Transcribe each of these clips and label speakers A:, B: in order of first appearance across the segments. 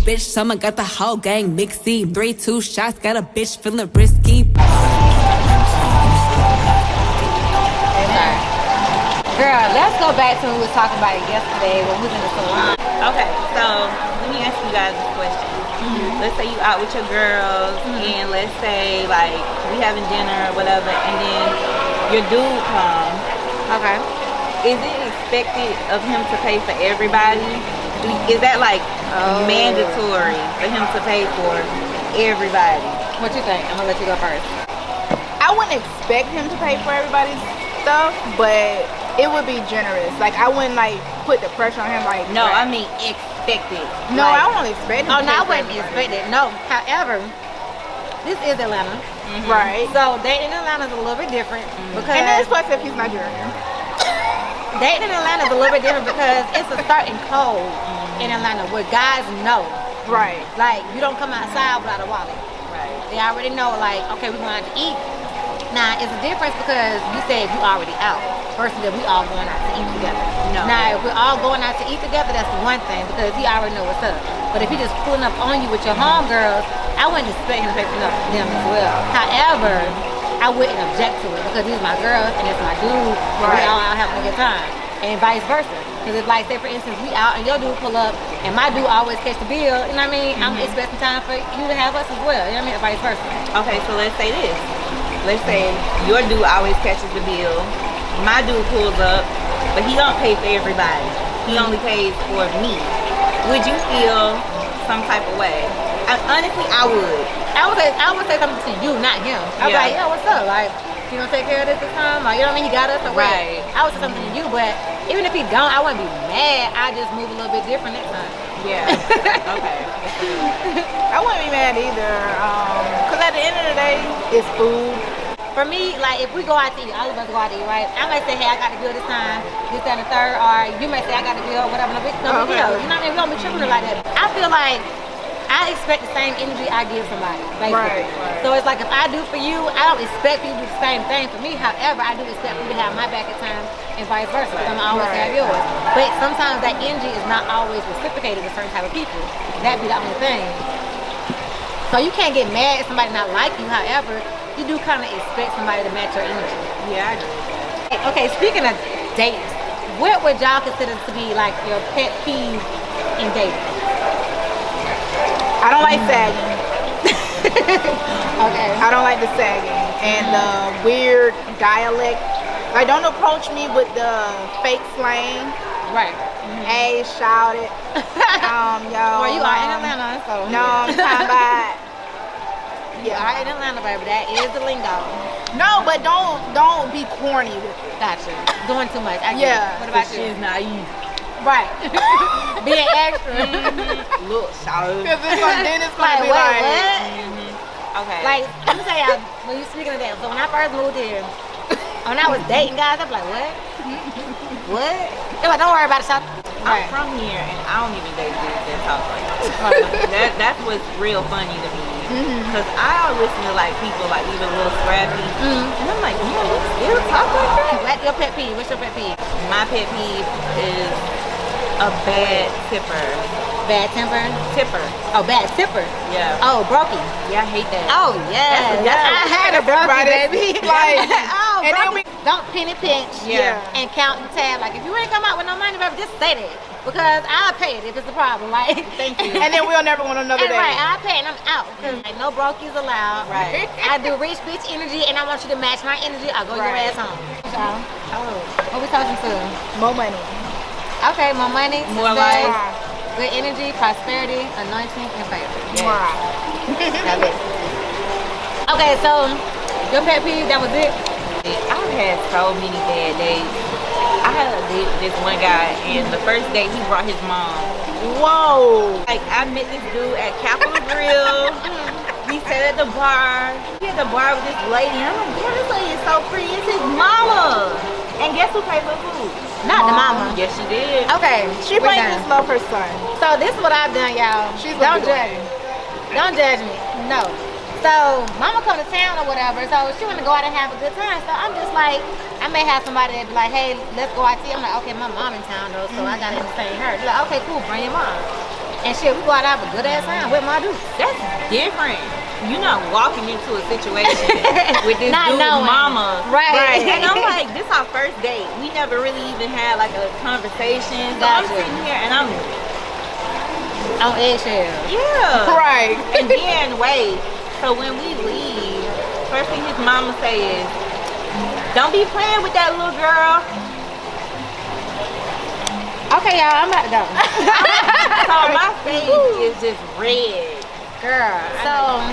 A: bitch. Someone got the whole gang mixy. 3, 2 shots, got a bitch feeling risky.
B: Girl, let's go back to when we was talking about it yesterday when we was in the salon.
C: Okay, so let me ask you guys this question. Let's say you out with your girls, and let's say like we having dinner or whatever, and then your dude comes.
B: Okay.
C: Is it expected of him to pay for everybody? Is that like mandatory for him to pay for everybody?
B: What you think? I'm gonna let you go first.
D: I wouldn't expect him to pay for everybody's stuff, but it would be generous. Like I wouldn't like put the pressure on him. Like
C: no, I mean expected.
D: No,
C: like,
D: I won't expect him.
B: Oh,
D: to
B: no, I
D: pay for
B: wouldn't expect it. No. However, this is Atlanta,
D: right?
B: so dating in Atlanta is a little bit different because
D: And then especially if he's Nigerian.
B: dating in Atlanta is a little bit different because it's a certain code in Atlanta where guys know.
D: Right.
B: Like you don't come outside without a wallet.
C: Right.
B: They already know. Like okay, we're going out to eat. Now it's a difference because you said you already out versus that we all going out to eat together.
C: No.
B: Now if we're all going out to eat together, that's one thing because he already know what's up. But if he just pulling up on you with your homegirls, I wouldn't expect him to pay for them as well. However, I wouldn't object to it because these are my girls and it's my dude. And we all out having a good time, and vice versa. Because if like say for instance we out and your dude pull up and my dude always catch the bill, you know what I mean? I'm expecting time for you to have us as well. You know what I mean? And vice versa.
C: Okay, so let's say this. Let's say your dude always catches the bill. My dude pulls up, but he don't pay for everybody. He only pays for me. Would you feel some type of way? Honestly, I would.
B: I would say something to you, not him. I'd be like, yeah, what's up? Like, you gonna take care of this time? Or, you know what I mean? He got us or what?
C: Right.
B: I would say something to you, but even if he don't, I wouldn't be mad. I just move a little bit different next time.
C: Yeah. Okay.
D: I wouldn't be mad either. Cause at the end of the day, it's food.
B: For me, like if we go out to eat, all of us go out to eat, right? I might say, hey, I got the bill this time, this, that, and the third, or you may say I got the bill, whatever. No big deal. You know what I mean? We don't be tripping like that. I feel like I expect the same energy I give somebody, basically.
D: Right.
B: So it's like if I do for you, I don't expect you to do the same thing for me. However, I do expect you to have my back at times and vice versa. Because I'm always have yours. But sometimes that energy is not always reciprocated with certain type of people. That be the only thing. So you can't get mad if somebody not like you. However, you do kind of expect somebody to match your energy.
C: Yeah, I agree with that.
B: Okay, speaking of dates, what would y'all consider to be like your pet peeve in dating?
D: I don't like sagging.
B: Okay.
D: I don't like the sagging and the weird dialect. Like don't approach me with the fake slang.
B: Right.
D: Hey, shout it. Yo.
B: Well, you are in Atlanta, so.
D: No, I'm talking about.
B: You are in Atlanta, baby. That is the lingo.
D: No, but don't be corny with it.
B: Gotcha. Doing too much. I get it. What about you?
C: She's naive.
B: Right. Being extra.
C: Look, shout.
D: Cause then it's gonna
B: Like,
D: be
B: wait,
D: like.
B: what?
C: Okay.
B: Like, let me tell y'all, when you speaking of that, so when I first moved here, when I was dating guys, I'm like, what? What? They're like, don't worry about it, shop.
C: I'm from here and I don't even date dudes that talk like that. That's what's real funny to me. Cause I listen to like people like even a little scrappy, and I'm like, yeah, you still talk like that?
B: What's your pet peeve? What's your pet peeve?
C: My pet peeve is a bad tipper.
B: Bad temper?
C: Tipper.
B: Oh, bad tipper.
C: Yeah.
B: Oh, brokey.
C: Yeah, I hate that.
B: Oh, yeah. I had a brokey, baby.
D: Like,
B: Oh,
D: and then
B: brokey. Don't penny pinch
C: Yeah.
B: and count the tab. Like, if you ain't come out with no money, baby, just say that. Because I'll pay it if it's a problem. Like,
C: Thank you.
D: and then we'll never want another
B: and
D: day.
B: right, I'll pay it and I'm out. Like, no brokies allowed.
C: Right.
B: I do rich bitch energy and I want you to match my energy. I'll go your
D: Right.
B: ass home. Oh, what we talking to?
D: More money.
B: Okay, more money,
C: More
B: success,
C: life.
B: good energy, prosperity, anointing, and favor.
D: Wow.
B: That's it. Okay, so your pet peeve, that was it?
C: I've had so many bad dates. I had a date with this one guy, and the first date he brought his mom.
D: Whoa.
C: Like I met this dude at Capitol Grill. He sat at the bar. He at the bar with this lady, and I'm like, damn, this lady is so pretty. It's his mama. And guess who paid for the food?
B: Not the mama.
C: Yes, she did.
B: Okay,
D: She
B: we're
D: might
B: done.
D: just love her son.
B: So this is what I've done, y'all.
D: She's
B: Don't
D: looking
B: judge me. Don't judge me. No. So mama come to town or whatever, so she wanna go out and have a good time. So I'm just like, I may have somebody that be like, hey, let's go out to eat. I'm like, okay, my mom in town though, so I gotta entertain her. They're like, okay, cool, bring your mom. And shit, we go out have a good ass time with my dude.
C: That's different. You're not walking into a situation with this
B: Not
C: dude's
B: knowing.
C: mama.
B: Right.
C: And I'm like, this our first date. We never really even had like a conversation. So I'm
B: Gotcha.
C: sitting here and I'm,
B: On eggshells.
C: yeah.
D: Right.
C: And then wait. So when we leave, first thing his mama say is, don't be playing with that little girl.
B: Okay, y'all, I'm about to go.
C: So my face is just red.
B: Girl, so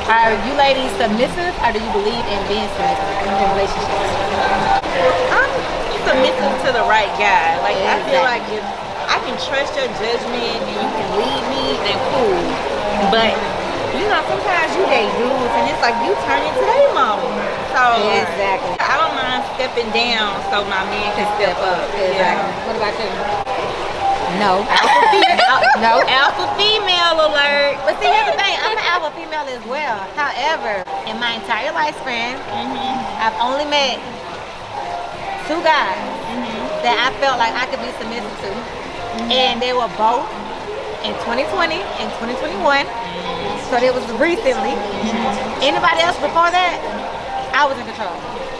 B: are you ladies submissive or do you believe in being submissive in relationships?
C: I'm submissive to the right guy. Like I feel like if I can trust your judgment and you can lead me, then cool. But you know, sometimes you date dudes and it's like you turn into their mama. So
B: Exactly.
C: I don't mind stepping down so my man can step up.
B: Exactly. What about you? No.
C: No. Alpha female alert.
B: But see, here's the thing. I'm an alpha female as well. However, in my entire lifespan, I've only met 2 guys that I felt like I could be submissive to. And they were both in 2020 and 2021. So it was recently. Anybody else before that, I was in control.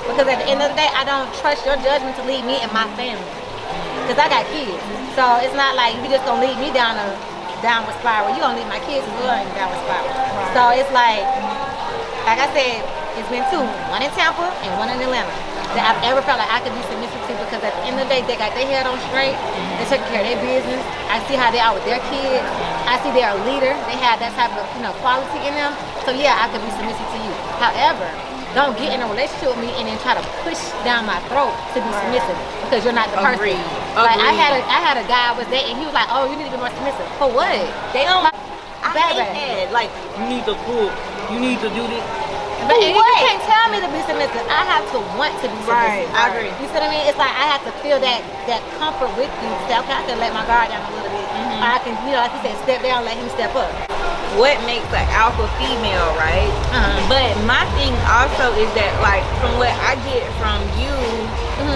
B: Because at the end of the day, I don't trust your judgment to lead me and my family. Because I got kids. So it's not like you just gonna lead me down a downward spiral. You gonna lead my kids as well in a downward spiral. So it's like I said, it's been 2. One in Tampa and one in Atlanta. That I've ever felt like I could be submissive to, because at the end of the day, they got their head on straight. They take care of their business. I see how they are with their kids. I see they're a leader. They have that type of quality in them. So yeah, I could be submissive to you. However, don't get in a relationship with me and then try to push down my throat to be submissive because you're not the person.
C: Agreed.
B: Like I had a guy I was dating. He was like, "Oh, you need to be more submissive." For what?
C: They don't. I
B: Baby.
C: hate that. Like, you need to cook. You need to do this.
B: But and you can't tell me to be submissive. I have to want to be submissive.
C: Right, I agree.
B: You see what I mean? It's like I have to feel that comfort with you. So okay, I can let my guard down a little bit. Or I can, like you said, step down, let him step up.
C: What makes an alpha female, right? But my thing also is that, like, from what I get from you,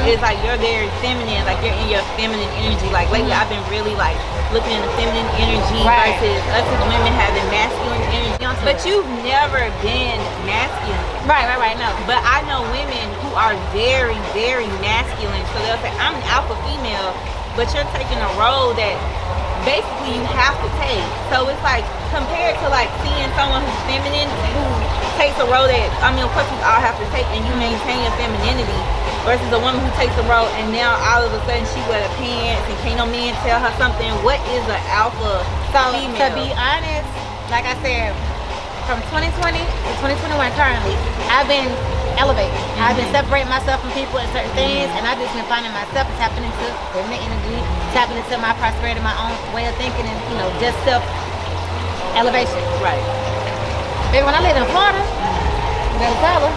C: is like you're very feminine, like you're in your feminine energy. Like lately, I've been really like looking in the feminine energy versus us as women having masculine energy. But you've never been masculine.
B: Right, no.
C: But I know women who are very, very masculine. So they'll say, I'm an alpha female, but you're taking a role that basically you have to take. So it's like, compared to like seeing someone who's feminine, who takes a role that, I mean, of course we all have to take, and you maintain your femininity, versus a woman who takes a role and now all of a sudden she wear the pants and can't no man tell her something. What is an alpha female?
B: To be honest, like I said, from 2020 to 2021 currently, I've been elevating. I've been separating myself from people and certain things, and I've just been finding myself and tapping into feminine energy, tapping into my prosperity, my own way of thinking, and just self elevation.
C: Right.
B: Baby, when I lived in Florida, you better tell her,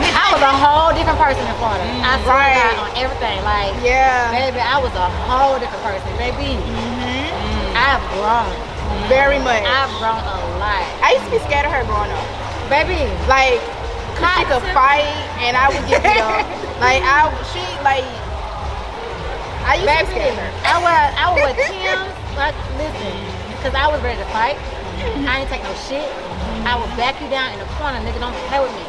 B: I was a whole different person in Florida. I swear to God on everything. Like, baby, I was a whole different person. Baby, I've grown.
D: Very much.
B: I've grown a lot.
D: I used to be scared of her growing up.
B: Baby,
D: Like, she could fight and I would get beat up. Like, I used to be scared of her.
B: I would wear Tim's, like, listen, because I was ready to fight. I ain't take no shit. I would back you down in the corner, nigga, don't play with me.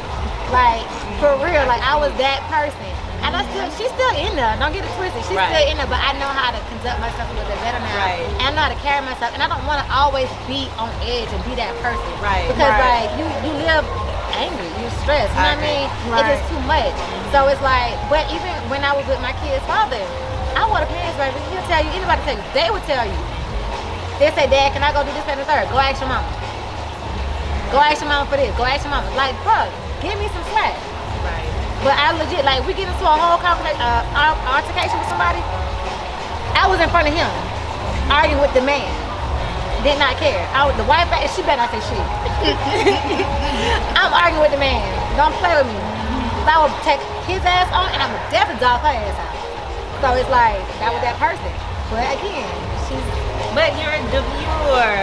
B: Like, for real, like, I was that person. And she's still in there, don't get it twisted. She's still in there, but I know how to conduct myself a little bit better now.
C: Right.
B: And I know how to carry myself, and I don't want to always be on edge and be that person.
C: Right.
B: Because, like, you live angry, you're stressed, you know what I mean? It's just too much. So it's like, but even when I was with my kid's father, I wore the pants, baby. He'll tell you, anybody tell you, they would tell you. They say, Dad, can I go do this and the third? Go ask your mama. Go ask your mama for this. Go ask your mama. Like, bro, give me some slack.
C: Right.
B: But I legit, like, we get into a whole conversation, altercation with somebody. I was in front of him, arguing with the man. Did not care. The wife, she better not say shit. I'm arguing with the man. Don't play with me. I would take his ass on, and I would definitely dog her ass out. So it's like, that was that person. But again,
C: But you're demure.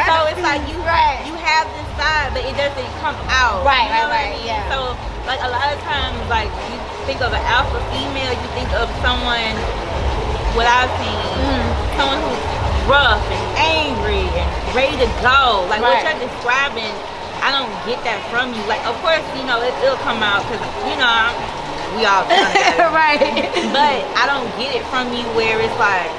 C: So it's like you have this side, but it doesn't come out.
B: Right,
C: you know what I mean?
B: yeah.
C: So like a lot of times, like you think of an alpha female, you think of someone, what I've seen, someone who's rough and angry and ready to go. Like what
B: Right.
C: you're describing, I don't get that from you. Like, of course, you know, it'll come out because, you know, we all done that.
B: Right.
C: But I don't get it from you where it's like,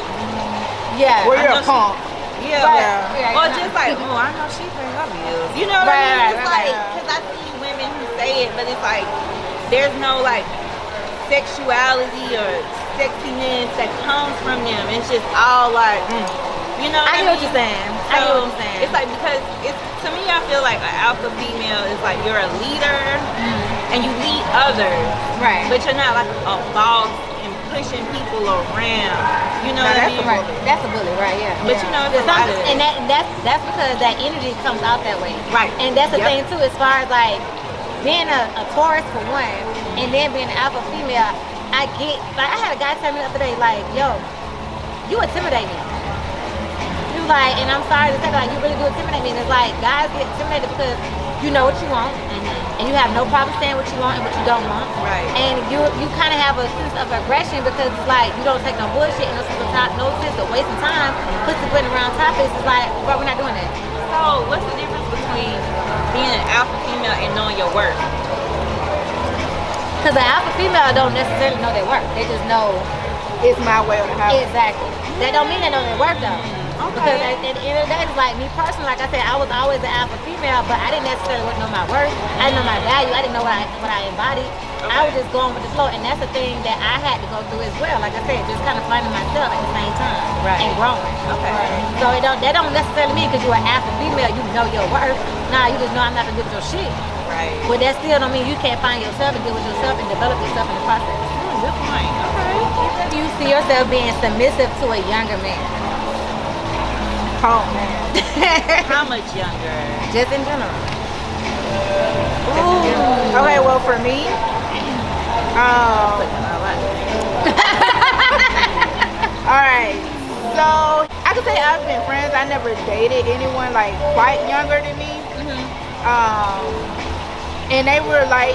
B: Yeah.
D: Where
C: I
D: you're
C: know
D: a punk.
C: yeah,
B: Right.
C: or just like, oh, I know she pay her bills. You know what I mean?
B: Right,
C: It's
B: right,
C: like, because I see women who say it, but it's like, there's no like sexuality or sexiness that comes from them. It's just all like, you know what I
B: I
C: mean?
B: get what you're saying. I get what you're saying.
C: It's like, because it's, to me, I feel like an alpha female is like you're a leader and you lead others,
B: Right.
C: but you're not like a boss and pushing people around. You know what I mean?
B: Right. That's a bully, right? Yeah.
C: But you know, it's a lot of it.
B: And that's because that energy comes out that way.
C: Right.
B: And that's the
C: Yep.
B: thing too, as far as like being a Taurus for one, and then being an alpha female. I get, like, I had a guy tell me the other day, like, yo, you intimidate me. He was like, and I'm sorry to say, like, you really do intimidate me. And it's like, guys get intimidated because you know what you want, and you have no problem saying what you want and what you don't want.
C: Right.
B: And you kind of have a sense of aggression because it's like, you don't take no bullshit and no sense of wasting time, putting around topics. It's like, bro, we're not doing that.
C: So, what's the difference between being an alpha female and knowing your worth?
B: Because the alpha female don't necessarily know their work. They just know.
D: It's my way or the highway.
B: Exactly. That don't mean they know their work though.
C: Okay.
B: Because at the end of the day, it's like me personally, like I said, I was always an alpha female, but I didn't necessarily know my worth. I didn't know my value. I didn't know what I embodied. I was just going with the flow, and that's the thing that I had to go through as well. Like I said, just kind of finding myself at the same time and growing.
C: Okay.
B: So that don't necessarily mean because you're an alpha female, you know your worth. Nah, you just know I'm not gonna get with your shit.
C: Right.
B: But that still don't mean you can't find yourself and deal with yourself and develop yourself in the process.
C: Good point. Okay.
B: Do you see yourself being submissive to a younger man?
D: Oh man.
C: How much younger?
B: Just in general.
D: Ooh. Okay, well for me, alright. So I could say I've been friends. I never dated anyone like quite younger than me. And they were like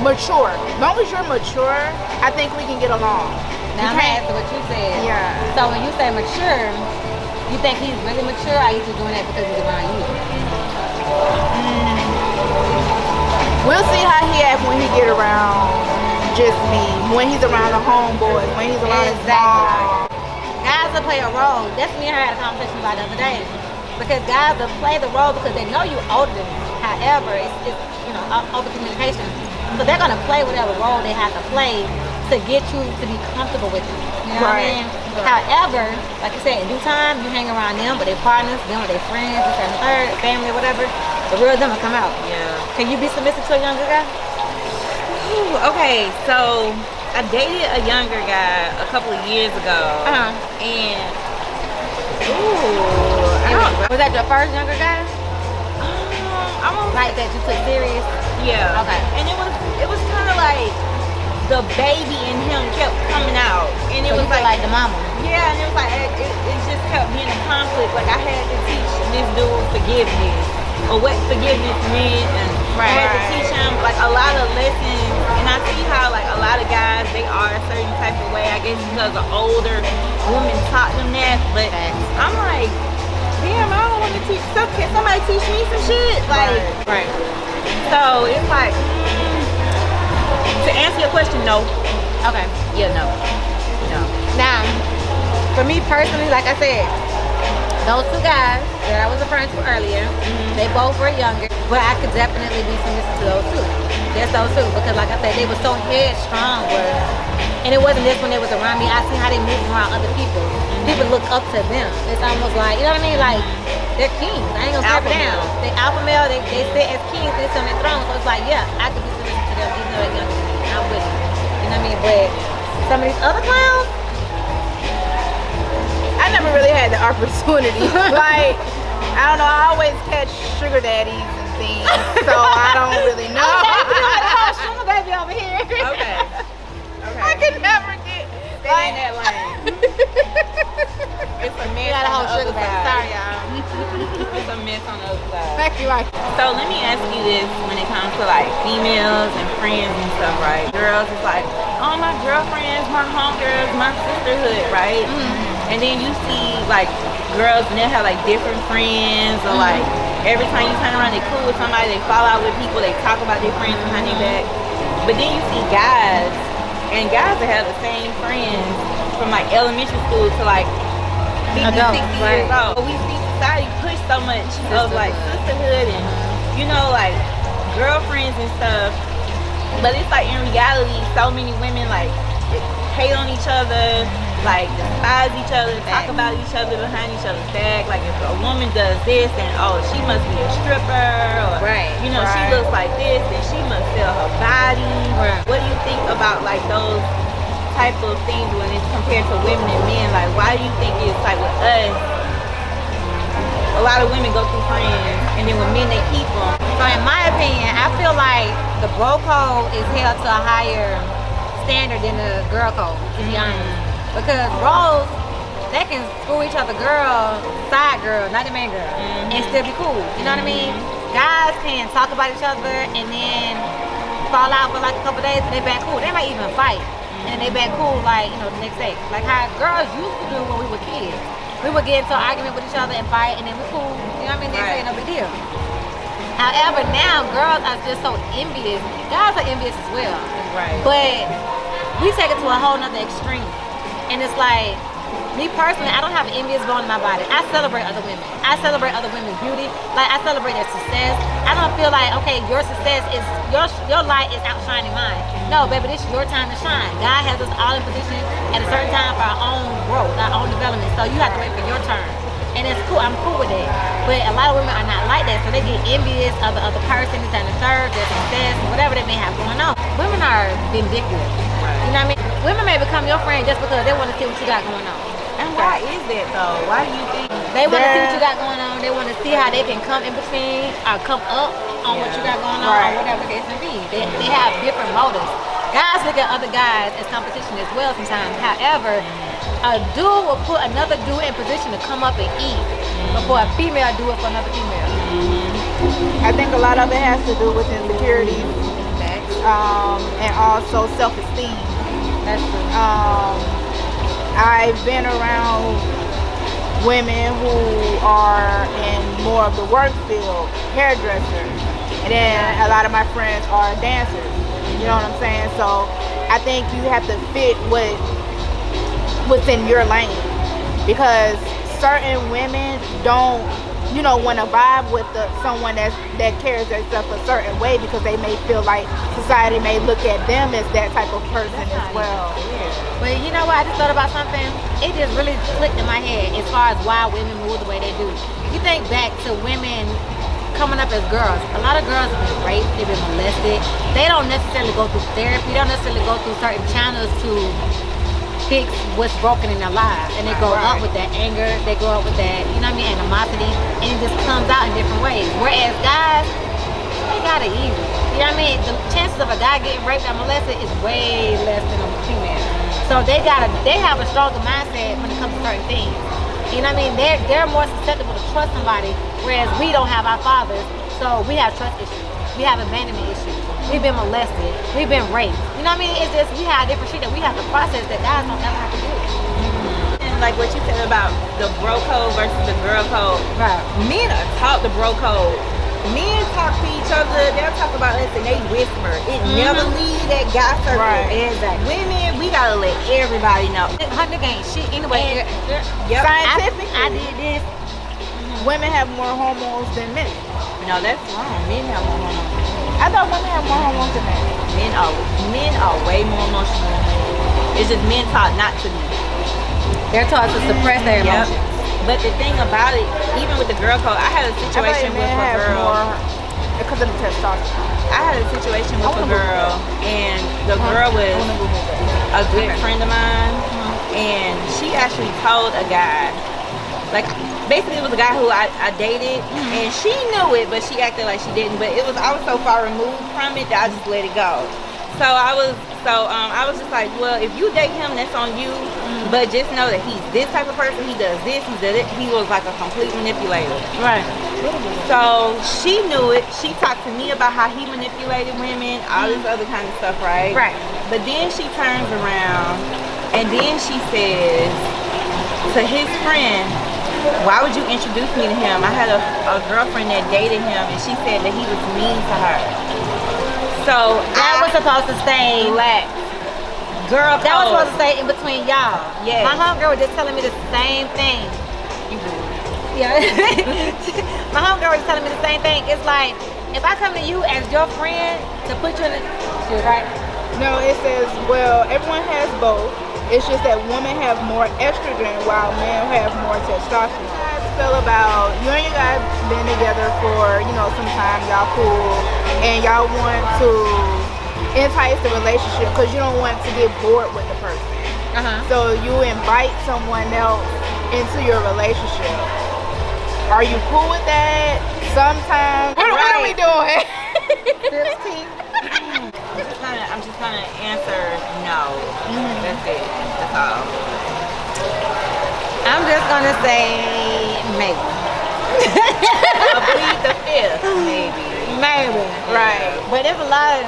D: mature. As long as you're mature, I think we can get along.
B: Now I'm gonna answer what you said.
D: Yeah.
B: So when you say mature, you think he's really mature, or are you just doing that because he's around you?
D: We'll see how he acts when he get around just me. When he's around the homeboys. When he's around his mom.
B: Guys will play a role. That's me and her had a conversation about the other day. Because guys will play the role because they know you're older than them. However, it's you know, over communication. So they're gonna play whatever role they have to play to get you to be comfortable with you. You know what I mean?
D: Right.
B: However, like I said, in due time, you hang around them, but their partners, them with their friends, this and the third, family, whatever, the real them will come out.
C: Yeah.
B: Can you be submissive to a younger guy?
C: Ooh, okay, so I dated a younger guy a couple of years ago. And
B: Was that your first younger guy?
C: I won't
B: Like that you took serious?
C: Yeah.
B: Okay.
C: And it was kind of like the baby in him kept coming out, and it
B: So
C: was
B: you feel like the mama.
C: yeah, and it was like it just kept being a conflict. Like I had to teach this dude forgiveness, or what forgiveness meant, and I had to teach him like a lot of lessons. And I see how like a lot of guys, they are a certain type of way. I guess because the older women taught them that, but I'm like, damn, I don't want to teach. So can somebody teach me some shit? Like,
B: Right.
C: so it's like, to answer your question, no.
B: Okay.
C: Yeah, no.
B: Now, for me personally, like I said, those two guys that I was referring to earlier, they both were younger, but I could definitely be submissive to those two. Just those two, because like I said, they were so headstrong, and it wasn't just when they was around me. I seen how they moved around other people. People look up to them. It's almost like, you know what I mean? Like, they're kings. I ain't gonna step it down. They alpha male, they sit as kings, they sit on their throne. So it's like, yeah, I could be submissive to them even though they're younger than me. I'm with it. You know what I mean? But some of these other clowns,
D: I never really had the opportunity. Like, I don't know, I always catch sugar daddies and things, so I don't really know.
B: sugar baby over here.
C: Okay.
D: I could never get
C: Stay in that lane. It's a mess
B: Got a
C: on
B: whole
C: the
B: sugar
C: other
B: baby.
C: side.
B: Sorry, y'all.
C: It's a mess on the other side.
D: Thank you, like
C: So let me ask you this when it comes to like females and friends and stuff, right? Girls, it's like, oh, my girlfriends, my homegirls, my sisterhood, right? And then you see like girls and they'll have like different friends, or like every time you turn around they cool with somebody, they fall out with people, they talk about their friends behind their back. But then you see guys, and guys that have the same friends from like elementary school to like 50, 60 years old. But we see society push so much of like sisterhood and you know, like girlfriends and stuff. But it's like in reality, so many women like hate on each other, like despise each other, talk about each other behind each other's back. Like if a woman does this, then oh, she must be a stripper, or you know, she looks like this, then she must sell her body. What do you think about like those type of things when it's compared to women and men? Like, why do you think it's like with us, a lot of women go through friends, and then with men they keep them?
B: So in my opinion, I feel like the bro code is held to a higher standard than the girl code, to be honest. Because bros, they can screw each other girl, side girl, not the main girl, and still be cool. You know what I mean? Guys can talk about each other and then fall out for like a couple days and they back cool. They might even fight and then they back cool like, you know, the next day. Like how girls used to do when we were kids. We would get into an argument with each other and fight and then we cool. You know what I mean? They say no big deal. However, now girls are just so envious. Guys are envious as well. But we take it to a whole nother extreme. And it's like, me personally, I don't have an envious bone in my body. I celebrate other women. I celebrate other women's beauty. Like, I celebrate their success. I don't feel like, okay, your success is, your light is outshining mine. No, baby, this is your time to shine. God has us all in position at a certain time for our own growth, our own development. So you have to wait for your turn. And it's cool, I'm cool with that. But a lot of women are not like that, so they get envious of the other person, this and the third, their success, whatever they may have going on. Women are vindictive. You know what I mean? Women may become your friend just because they want to see what you got going on.
C: And why is that though? Why do you think
B: they want to see what you got going on? They want to see how they can come in between or come up on what you got going on or whatever the case may be. They have different motives. Guys look at other guys as competition as well sometimes. However, a dude will put another dude in position to come up and eat before a female do it for another female.
D: I think a lot of it has to do with insecurity and also self-esteem.
B: That's true.
D: I've been around women who are in more of the work field, hairdressers, and then a lot of my friends are dancers. You know what I'm saying? So I think you have to fit within your lane, because certain women don't, you know, want to vibe with someone that carries themselves a certain way, because they may feel like society may look at them as that type of person as well.
B: But you know what? I just thought about something. It just really clicked in my head as far as why women move the way they do. You think back to women coming up as girls. A lot of girls have been raped, they've been molested. They don't necessarily go through therapy. They don't necessarily go through certain channels to fix what's broken in their lives. And they grow up with that anger. They grow up with that, you know what I mean, animosity. And it just comes out in different ways. Whereas guys, they got it easy. You know what I mean? The chances of a guy getting raped or molested is way less than a female. So they have a stronger mindset when it comes to certain things. You know what I mean? They're more susceptible to trust somebody, whereas we don't have our fathers, so we have trust issues. We have abandonment issues. We've been molested. We've been raped. You know what I mean? It's just we have different shit that we have to process that guys don't ever have to do.
C: And like what you said about the bro code versus the girl code. Men are taught the bro code. Men talk to each other, they'll talk about us and they whisper. It never leaves that guy circle.
B: Exactly.
C: Women, we gotta let everybody know.
B: Hunter ain't shit anyway.
D: Scientifically,
B: I did this.
D: Women have more hormones than men.
C: No, that's wrong. Men have more hormones.
D: I thought women have more hormones than men.
C: Men are way more emotional. It's just men taught not to be.
B: They're taught to suppress their emotions.
C: But the thing about it, even with the girl code, I had a situation with a girl.
D: Because of the testosterone.
C: I had a situation with a girl, and the girl was a good friend of mine, and she actually told a guy, like, basically it was a guy who I dated, and she knew it, but she acted like she didn't. But I was so far removed from it that I just let it go. So I was just like, well, if you date him, that's on you. But just know that he's this type of person. He does this. He does it. He was like a complete manipulator.
B: Right.
C: So she knew it. She talked to me about how he manipulated women, all this other kind of stuff, right?
B: Right.
C: But then she turns around and then she says to his friend, Why would you introduce me to him? I had a girlfriend that dated him, and she said that he was mean to her. So
B: That was supposed to stay.
C: black. Girl
B: That was
C: code.
B: supposed to stay in between y'all.
C: Yes.
B: My homegirl was just telling me the same thing.
C: You
B: Yeah. My homegirl was telling me the same thing. It's like, if I come to you as your friend to put you in a... She was right.
D: No, it says, well, everyone has both. It's just that women have more estrogen while men have more testosterone. How you guys feel about, you and your guys been together for, some time, y'all cool, and y'all want to entice the relationship because you don't want to get bored with the person. So you invite someone else into your relationship. Are you cool with that? Sometimes. What are we doing?
B: 15.
C: I'm just gonna answer no. That's it. That's all.
B: I'm just gonna say maybe.
C: Plead the fifth, maybe.
B: Maybe.
D: Right.
B: But there's a lot of...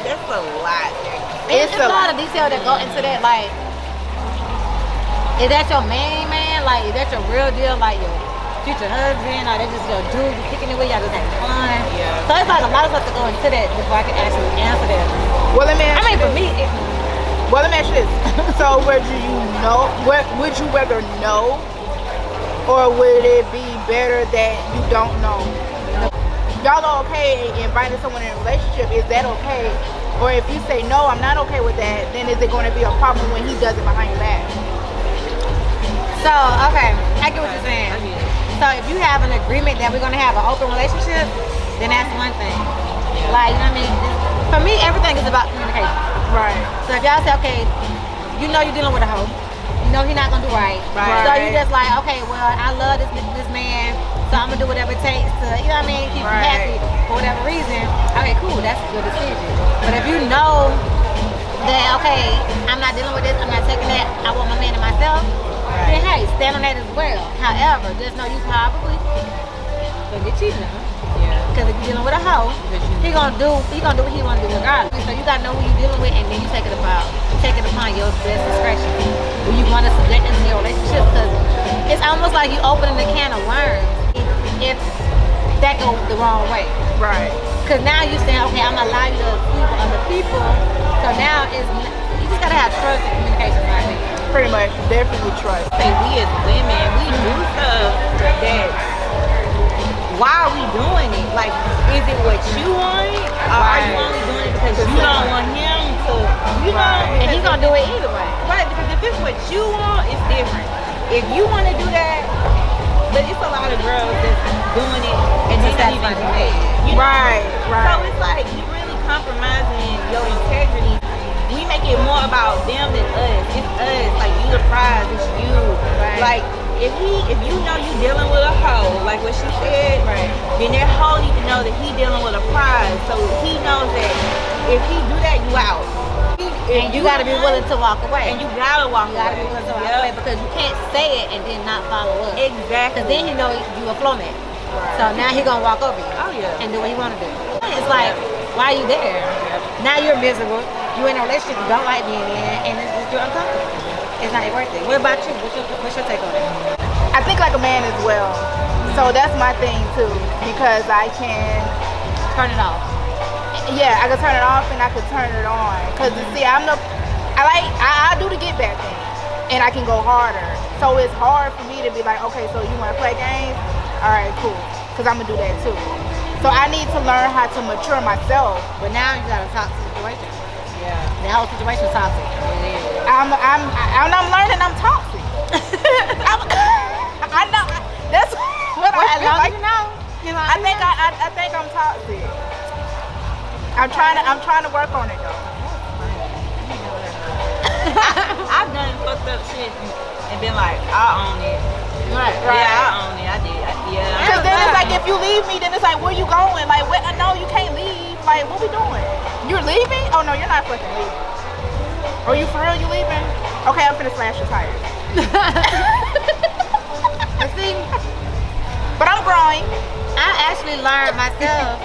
C: That's a lot.
B: It's a lot of detail that go into that. Like, is that your main man? Like, is that your real deal? Like your future husband? Or that just your dude you kicking it with? Y'all just having fun?
C: Yeah.
B: So it's like a lot of stuff to go into that before I can actually answer that.
D: Well, let me ask you
B: For
D: this.
B: me,
D: Well, let me ask you this. So, would you rather know, or would it be better that you don't know? Y'all are okay inviting someone in a relationship? Is that okay? Or if you say no, I'm not okay with that, then is it going to be a problem when he does it behind your back?
B: so okay, I get what you're saying. So if you have an agreement that we're gonna have an open relationship, then that's one thing. Like, you know what I mean? For me, everything is about communication.
D: Right.
B: So if y'all say, okay, you know you're dealing with a hoe, you know he's not gonna do right.
D: Right.
B: So you just like, okay, well, I love this man, so I'm gonna do whatever it takes to, you know what I mean, keep him happy for whatever reason. Okay, cool, that's a good decision. But if you know that, okay, I'm not dealing with this, I'm not taking that, I want my man and myself, then hey, stand on that as well. However, just know you probably gonna get cheated on. Because if you're dealing with a hoe, he gonna do what he wanna do regardless. So you gotta know who you're dealing with, and then you take it upon your best discretion. When you wanna subject into your relationship, because it's almost like you opening a can of worms if that goes the wrong way.
D: Right.
B: Because now you're saying, okay, I'm gonna allow you to sleep with other people. So now you just gotta have trust and communication, right?
D: Pretty much, definitely trust.
C: Say we as women, we do stuff that. Why are we doing it? Like, is it what you want? Or are you only doing it because you don't want him to,
B: And he's gonna do it either way.
C: Right, because if it's what you want, it's different. If you want to do that, but it's a lot of girls that's doing it and they don't even do it.
D: Right.
C: So it's like, you really compromising your integrity. We make it more about them than us. It's us. Like, you the prize. It's you.
B: Right.
C: Like, if you know you dealing with a hoe, like what she said, then that hoe need to know that he dealing with a prize. So he knows that if he do that, you out.
B: And you gotta be willing to walk away.
C: And you gotta walk
B: You gotta be willing to walk away, because you can't say it and then not follow up.
C: Exactly.
B: Because then he know you a flow man. So now he gonna walk over you.
C: Oh, yeah.
B: And do what he wanna do. It's like, why are you there? Now you're miserable. You in a relationship you don't like being in, and it's just you're uncomfortable. It's not worth it. What about you? What's your take on it?
D: I think like a man as well. So that's my thing too, because I can
B: Turn it off.
D: Yeah, I can turn it off and I can turn it on. Cause you see, I do the get back thing, and I can go harder. So it's hard for me to be like, okay, so you want to play games? All right, cool. Cause I'm gonna do that too. So I need to learn how to mature myself.
B: But now you got a toxic situation.
C: Yeah.
B: The whole situation is toxic.
D: I'm learning I'm toxic. I know. That's what I feel like. I think I'm toxic. I'm trying to work on it though.
C: I've done fucked up shit and been like, I own it.
B: Right.
C: Yeah, I own it. I did. Yeah.
D: Cause then it's like, if you leave me, then it's like, where you going? Like, what? No, you can't leave. Like, what we doing? You're leaving? Oh no, you're not fucking leaving. Are you for real? You leaving? Okay, I'm finna slash your tires.
B: You see,
D: But I'm growing.
B: I actually learned myself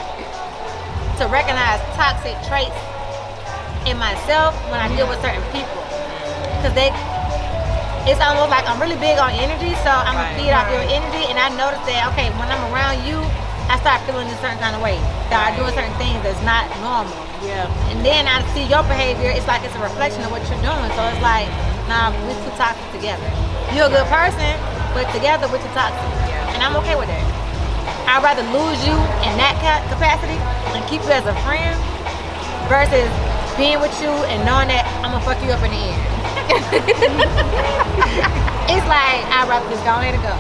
B: to recognize toxic traits in myself when I deal with certain people. Because it's almost like I'm really big on energy, so I'm gonna
C: Right.
B: feed off your energy. And I noticed that, okay, when I'm around you, I start feeling a certain kind of way. Start doing certain things that's not normal.
D: Yeah.
B: And then I see your behavior, it's like it's a reflection of what you're doing. So it's like, nah, we're too toxic together. You're a good person, but together we're too toxic.
C: Yeah.
B: And I'm okay with that. I'd rather lose you in that capacity and keep you as a friend versus being with you and knowing that I'm gonna fuck you up in the end. It's like, I'd rather just go ahead and go.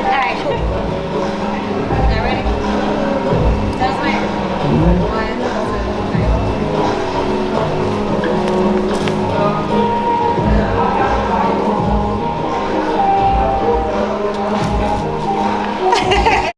B: Alright, cool.